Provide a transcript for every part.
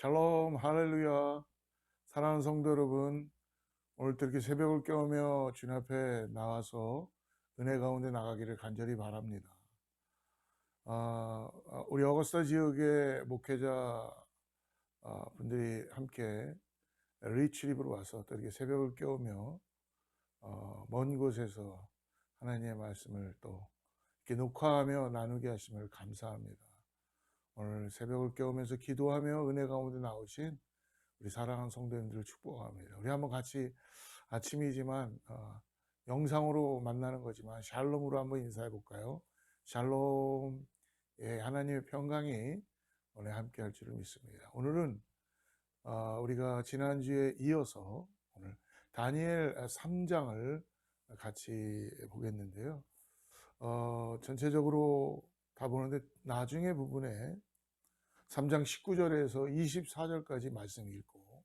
샬롬 할렐루야. 사랑하는 성도 여러분, 오늘도 이렇게 새벽을 깨우며 주님 앞에 나와서 은혜 가운데 나가기를 간절히 바랍니다. 우리 어거스타 지역의 목회자 분들이 함께 리트립으로 와서 또 이렇게 새벽을 깨우며 먼 곳에서 하나님의 말씀을 또 이렇게 녹화하며 나누게 하심을 감사합니다. 오늘 새벽을 깨우면서 기도하며 은혜 가운데 나오신 우리 사랑하는 성도님들을 축복합니다. 우리 한번 같이 아침이지만 영상으로 만나는 거지만 샬롬으로 한번 인사해 볼까요? 샬롬. 예, 하나님의 평강이 오늘 함께 할 줄을 믿습니다. 오늘은 우리가 지난주에 이어서 오늘 다니엘 3장을 같이 보겠는데요. 전체적으로 다 보는데 나중에 부분에 3장 19절에서 24절까지 말씀 읽고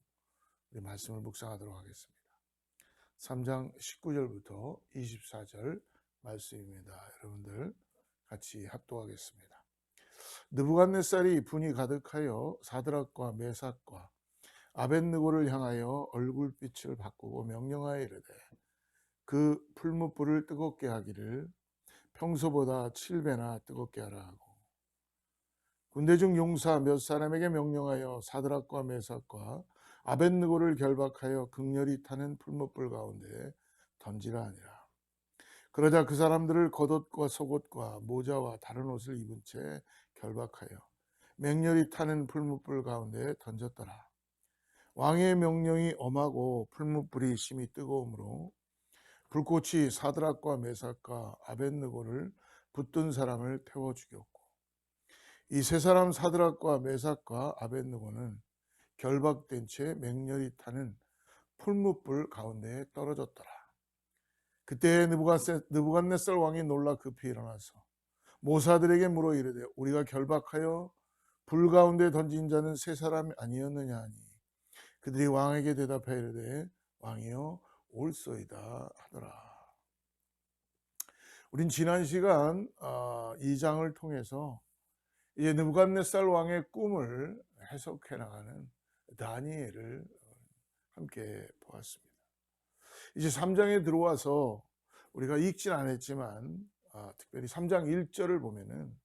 우리 말씀을 묵상하도록 하겠습니다. 3장 19절부터 24절 말씀입니다. 여러분들 같이 합독하겠습니다. 느부갓네살이 분이 가득하여 사드락과 메삭과 아벳느고를 향하여 얼굴빛을 바꾸고 명령하여 이르되 그 풀무불을 뜨겁게 하기를 평소보다 7배나 뜨겁게 하라 하고 군대 중 용사 몇 사람에게 명령하여 사드락과 메삭과 아벳느고를 결박하여 극렬히 타는 풀무불 가운데 던지라 하니라. 그러자 그 사람들을 겉옷과 속옷과 모자와 다른 옷을 입은 채 결박하여 맹렬히 타는 풀무불 가운데 던졌더라. 왕의 명령이 엄하고 풀무불이 심히 뜨거우므로 불꽃이 사드락과 메삭과 아벳느고를 붙든 사람을 태워 죽였고 이 세 사람 사드락과 메삭과 아벳느고는 결박된 채 맹렬히 타는 풀무불 가운데에 떨어졌더라. 그때 느부갓네살 왕이 놀라 급히 일어나서 모사들에게 물어 이르되 우리가 결박하여 불 가운데 던진 자는 세 사람이 아니었느냐 하니 그들이 왕에게 대답하여 이르되 왕이여 옳소이다 하더라. 우린 지난 시간 2장을 통해서 이제 느부갓네살 왕의 꿈을 해석해 나가는 다니엘을 함께 보았습니다. 이제 3장에 들어와서 우리가 읽진 않았지만 특별히 3장 1절을 보면은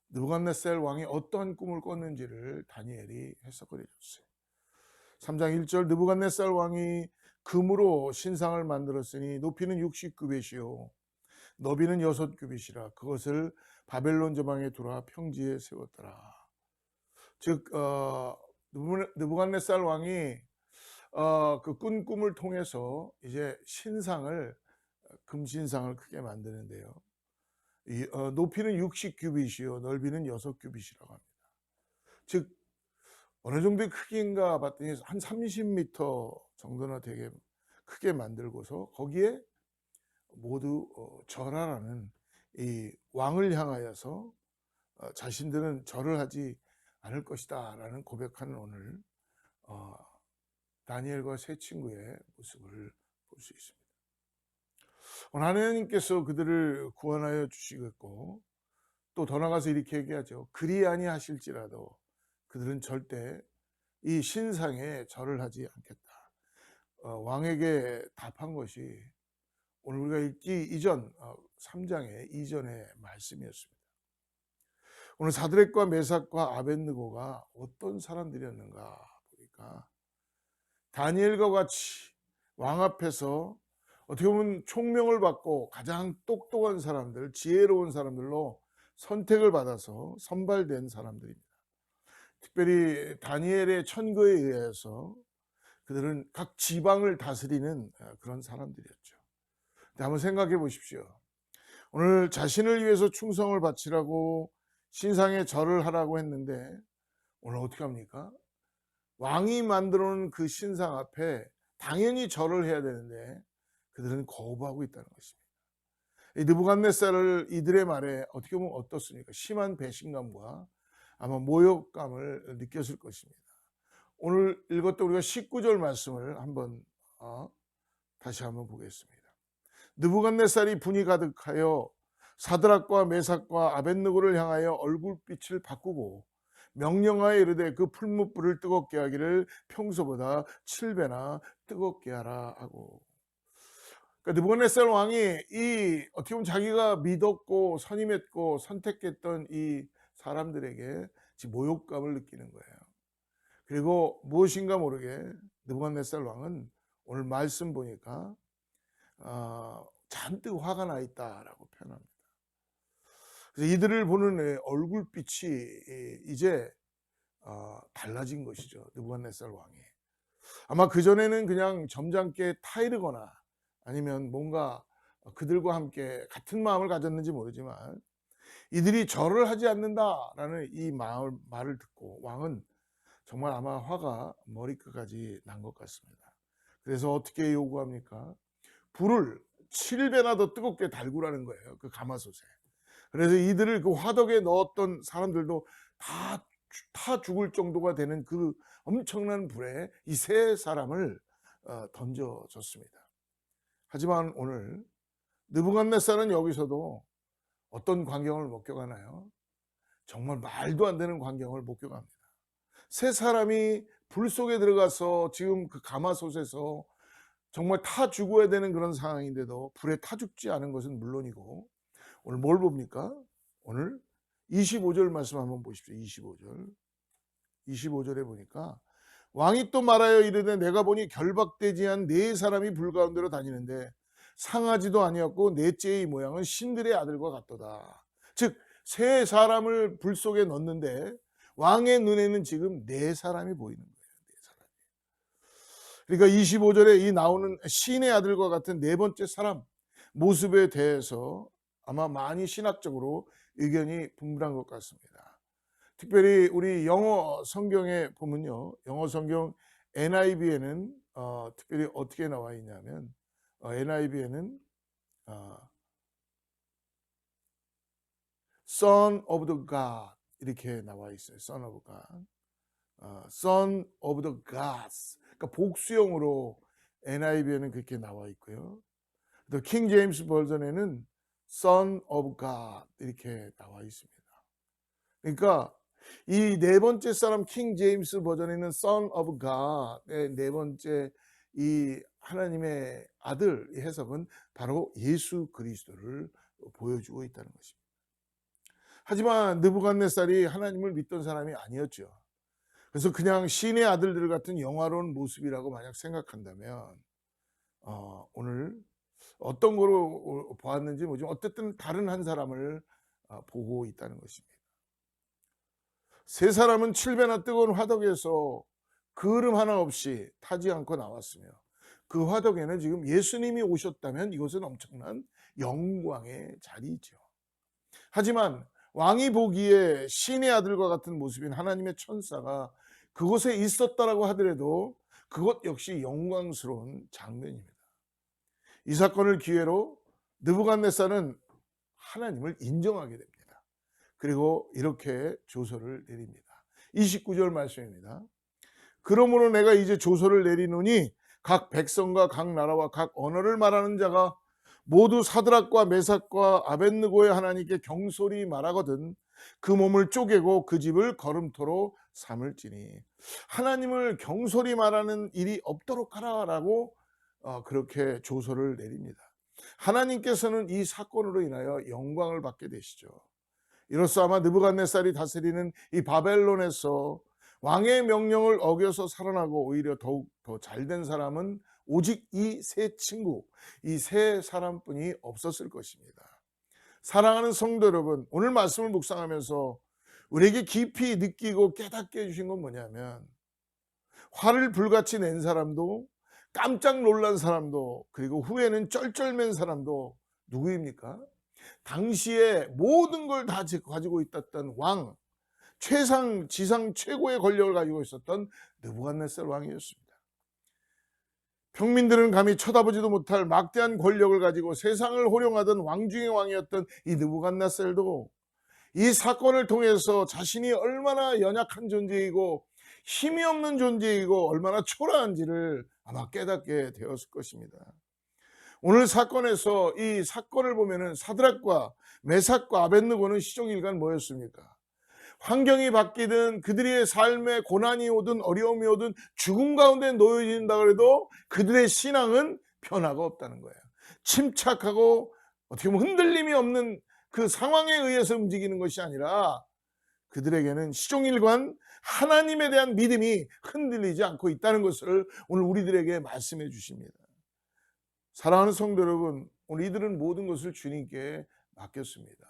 느부갓네살 왕이 어떤 꿈을 꿨는지를 다니엘이 해석을 해줬어요. 3장 1절 느부갓네살 왕이 금으로 신상을 만들었으니 높이는 60규빗이요 너비는 6규빗이라 그것을 바벨론 저방에 두라 평지에 세웠더라. 즉 느부갓네살 왕이 그 꾼 꿈을 통해서 이제 신상을 금신상을 크게 만드는데요. 높이는 60규빗이요 넓이는 6규빗이라고 합니다. 즉 어느 정도의 크기인가 봤더니 한 30m 정도나 되게 크게 만들고서 거기에 모두 절하라는 이 왕을 향하여서 자신들은 절을 하지 않을 것이다 라는 고백하는 오늘 다니엘과 세 친구의 모습을 볼 수 있습니다. 오늘 하나님께서 그들을 구원하여 주시겠고 또 더 나가서 이렇게 얘기하죠. 그리 아니하실지라도 그들은 절대 이 신상에 절을 하지 않겠다. 왕에게 답한 것이 오늘 우리가 읽기 이전 3장의 이전의 말씀이었습니다. 오늘 사드락과 메삭과 아벳느고가 어떤 사람들이었는가 보니까 다니엘과 같이 왕 앞에서 어떻게 보면 총명을 받고 가장 똑똑한 사람들, 지혜로운 사람들로 선택을 받아서 선발된 사람들입니다. 특별히 다니엘의 천거에 의해서 그들은 각 지방을 다스리는 그런 사람들이었죠. 한번 생각해 보십시오. 오늘 자신을 위해서 충성을 바치라고 신상에 절을 하라고 했는데 오늘 어떻게 합니까? 왕이 만들어 놓은 그 신상 앞에 당연히 절을 해야 되는데 그들은 거부하고 있다는 것입니다. 이 느부갓네살을 이들의 말에 어떻게 보면 어떻습니까? 심한 배신감과 아마 모욕감을 느꼈을 것입니다. 오늘 읽었던 우리가 19절 말씀을 한번 다시 한번 보겠습니다. 느부갓네살이 분이 가득하여 사드락과 메삭과 아벳느고를 향하여 얼굴빛을 바꾸고 명령하여 이르되 그 풀무불을 뜨겁게 하기를 평소보다 7배나 뜨겁게 하라 하고. 그러니까 느부갓네살 왕이 이 어떻게 보면 자기가 믿었고 선임했고 선택했던 이 사람들에게 지금 모욕감을 느끼는 거예요. 그리고 무엇인가 모르게 느부갓네살 왕은 오늘 말씀 보니까 잔뜩 화가 나 있다라고 표현합니다. 그래서 이들을 보는 얼굴빛이 이제 달라진 것이죠. 느부갓네살 왕이. 아마 그전에는 그냥 점잖게 타이르거나 아니면 뭔가 그들과 함께 같은 마음을 가졌는지 모르지만 이들이 절을 하지 않는다라는 이 말을 듣고 왕은 정말 아마 화가 머리끝까지 난 것 같습니다. 그래서 어떻게 요구합니까? 불을 7배나 더 뜨겁게 달구라는 거예요. 그 가마솥에. 그래서 이들을 그 화덕에 넣었던 사람들도 다 타 죽을 정도가 되는 그 엄청난 불에 이 세 사람을 던져줬습니다. 하지만 오늘 느부갓네살은 여기서도 어떤 광경을 목격하나요? 정말 말도 안 되는 광경을 목격합니다. 세 사람이 불 속에 들어가서 지금 그 가마솥에서 정말 타 죽어야 되는 그런 상황인데도 불에 타 죽지 않은 것은 물론이고, 오늘 뭘 봅니까? 오늘 25절 말씀 한번 보십시오. 25절에 보니까 왕이 또 말하여 이르되 내가 보니 결박되지 않은 네 사람이 불 가운데로 다니는데 상하지도 아니었고 넷째의 모양은 신들의 아들과 같도다. 즉 세 사람을 불 속에 넣는데 왕의 눈에는 지금 네 사람이 보이는 거예요. 네 사람. 그러니까 25절에 이 나오는 신의 아들과 같은 네 번째 사람 모습에 대해서 아마 많이 신학적으로 의견이 분분한 것 같습니다. 특별히 우리 영어 성경에 보면요, 영어 성경 NIV에는 특별히 어떻게 나와 있냐면 NIV에는 Son of the God 이렇게 나와 있어요. Son of God, Son of the Gods. 그러니까 복수형으로 NIV에는 그렇게 나와 있고요. 또 킹 제임스 버전에는 Son of God 이렇게 나와 있습니다. 그러니까 이 네 번째 사람 킹 제임스 버전에는 Son of God의 네 번째 이 하나님의 아들 해석은 바로 예수 그리스도를 보여주고 있다는 것입니다. 하지만 느부갓네살이 하나님을 믿던 사람이 아니었죠. 그래서 그냥 신의 아들들 같은 영화로운 모습이라고 만약 생각한다면 오늘 어떤 거로 보았는지 모르지만 어쨌든 다른 한 사람을 보고 있다는 것입니다. 세 사람은 7배나 뜨거운 화덕에서 그을음 하나 없이 타지 않고 나왔으며 그 화덕에는 지금 예수님이 오셨다면 이것은 엄청난 영광의 자리이죠. 하지만 왕이 보기에 신의 아들과 같은 모습인 하나님의 천사가 그곳에 있었다라고 하더라도 그것 역시 영광스러운 장면입니다. 이 사건을 기회로 느부갓네살은 하나님을 인정하게 됩니다. 그리고 이렇게 조서를 내립니다. 29절 말씀입니다. 그러므로 내가 이제 조서를 내리노니 각 백성과 각 나라와 각 언어를 말하는 자가 모두 사드락과 메삭과 아벳느고의 하나님께 경솔히 말하거든 그 몸을 쪼개고 그 집을 거름토로 삼을지니. 하나님을 경솔히 말하는 일이 없도록 하라라고 그렇게 조서를 내립니다. 하나님께서는 이 사건으로 인하여 영광을 받게 되시죠. 이로써 아마 느부갓네살이 다스리는 이 바벨론에서 왕의 명령을 어겨서 살아나고 오히려 더욱 더 잘된 사람은 오직 이 세 친구, 이 세 사람뿐이 없었을 것입니다. 사랑하는 성도 여러분, 오늘 말씀을 묵상하면서 우리에게 깊이 느끼고 깨닫게 해주신 건 뭐냐면 화를 불같이 낸 사람도 깜짝 놀란 사람도 그리고 후에는 쩔쩔맨 사람도 누구입니까? 당시에 모든 걸 다 가지고 있었던 왕, 최상 지상 최고의 권력을 가지고 있었던 느부갓네살 왕이었습니다. 평민들은 감히 쳐다보지도 못할 막대한 권력을 가지고 세상을 호령하던 왕 중의 왕이었던 이 느부갓네살도 이 사건을 통해서 자신이 얼마나 연약한 존재이고 힘이 없는 존재이고 얼마나 초라한지를 아마 깨닫게 되었을 것입니다. 오늘 사건에서 이 사건을 보면은 사드락과 메삭과 아벳느고는 시종일관 뭐였습니까? 환경이 바뀌든 그들의 삶에 고난이 오든 어려움이 오든 죽음 가운데 놓여진다 그래도 그들의 신앙은 변화가 없다는 거예요. 침착하고 어떻게 보면 흔들림이 없는 그 상황에 의해서 움직이는 것이 아니라 그들에게는 시종일관 하나님에 대한 믿음이 흔들리지 않고 있다는 것을 오늘 우리들에게 말씀해 주십니다. 사랑하는 성도 여러분, 오늘 이들은 모든 것을 주님께 맡겼습니다.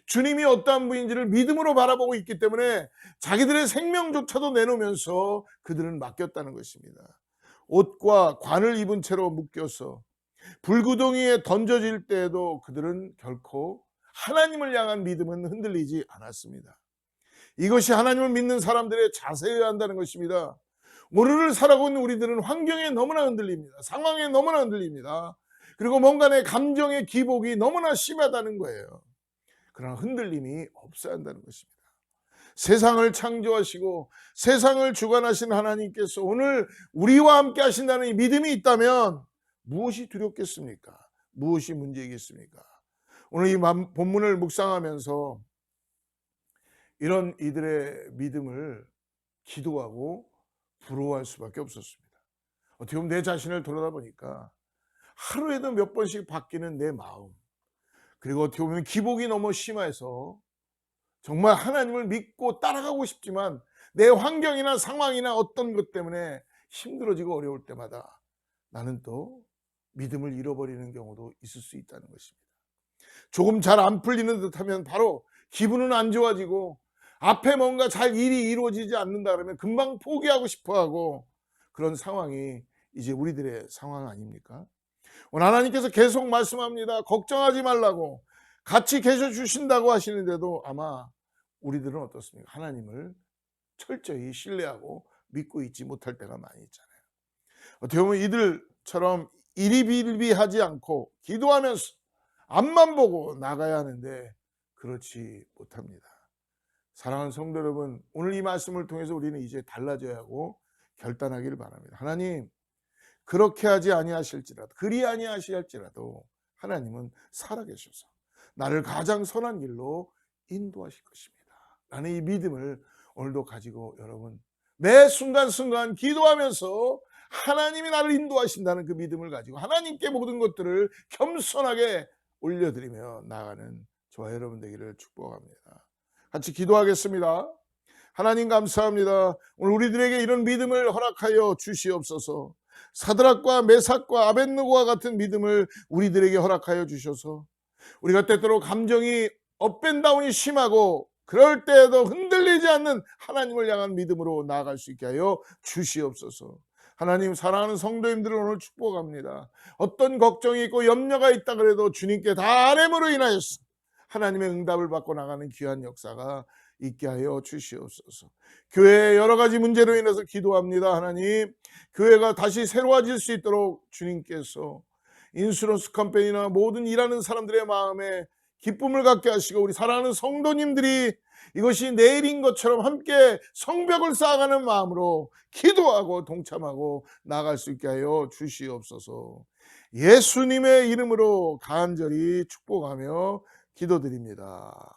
주님이 어떠한 분인지를 믿음으로 바라보고 있기 때문에 자기들의 생명조차도 내놓으면서 그들은 맡겼다는 것입니다. 옷과 관을 입은 채로 묶여서 불구덩이에 던져질 때에도 그들은 결코 하나님을 향한 믿음은 흔들리지 않았습니다. 이것이 하나님을 믿는 사람들의 자세여야 한다는 것입니다. 오늘을 살아가고 있는 우리들은 환경에 너무나 흔들립니다. 상황에 너무나 흔들립니다. 그리고 뭔가 내 감정의 기복이 너무나 심하다는 거예요. 그러나 흔들림이 없어야 한다는 것입니다. 세상을 창조하시고 세상을 주관하신 하나님께서 오늘 우리와 함께 하신다는 이 믿음이 있다면 무엇이 두렵겠습니까? 무엇이 문제이겠습니까? 오늘 이 본문을 묵상하면서 이런 이들의 믿음을 기도하고 부러워할 수밖에 없었습니다. 어떻게 보면 내 자신을 돌아다보니까 하루에도 몇 번씩 바뀌는 내 마음, 그리고 어떻게 보면 기복이 너무 심해서 정말 하나님을 믿고 따라가고 싶지만 내 환경이나 상황이나 어떤 것 때문에 힘들어지고 어려울 때마다 나는 또 믿음을 잃어버리는 경우도 있을 수 있다는 것입니다. 조금 잘 안 풀리는 듯하면 바로 기분은 안 좋아지고 앞에 뭔가 잘 일이 이루어지지 않는다 그러면 금방 포기하고 싶어하고 그런 상황이 이제 우리들의 상황 아닙니까? 오늘 하나님께서 계속 말씀합니다. 걱정하지 말라고 같이 계셔 주신다고 하시는데도 아마 우리들은 어떻습니까? 하나님을 철저히 신뢰하고 믿고 있지 못할 때가 많이 있잖아요. 어떻게 보면 이들처럼 이리비리비하지 않고 기도하면서 앞만 보고 나가야 하는데 그렇지 못합니다. 사랑하는 성도 여러분, 오늘 이 말씀을 통해서 우리는 이제 달라져야 하고 결단하기를 바랍니다. 하나님, 그렇게 하지 아니하실지라도, 그리 아니하실지라도 하나님은 살아계셔서 나를 가장 선한 길로 인도하실 것입니다. 나는 이 믿음을 오늘도 가지고 여러분 매 순간순간 기도하면서 하나님이 나를 인도하신다는 그 믿음을 가지고 하나님께 모든 것들을 겸손하게 올려드리며 나아가는 저와 여러분 되기를 축복합니다. 같이 기도하겠습니다. 하나님 감사합니다. 오늘 우리들에게 이런 믿음을 허락하여 주시옵소서. 사드락과 메삭과 아벳느고와 같은 믿음을 우리들에게 허락하여 주셔서 우리가 때때로 감정이 업앤다운이 심하고 그럴 때에도 흔들리지 않는 하나님을 향한 믿음으로 나아갈 수 있게 하여 주시옵소서. 하나님, 사랑하는 성도님들을 오늘 축복합니다. 어떤 걱정이 있고 염려가 있다 그래도 주님께 다 아뢰므로 인하여서 하나님의 응답을 받고 나가는 귀한 역사가 있게 하여 주시옵소서. 교회의 여러 가지 문제로 인해서 기도합니다. 하나님, 교회가 다시 새로워질 수 있도록 주님께서 인슈런스 컴퍼니나 모든 일하는 사람들의 마음에 기쁨을 갖게 하시고 우리 사랑하는 성도님들이 이것이 내일인 것처럼 함께 성벽을 쌓아가는 마음으로 기도하고 동참하고 나아갈 수 있게 하여 주시옵소서. 예수님의 이름으로 간절히 축복하며 기도드립니다.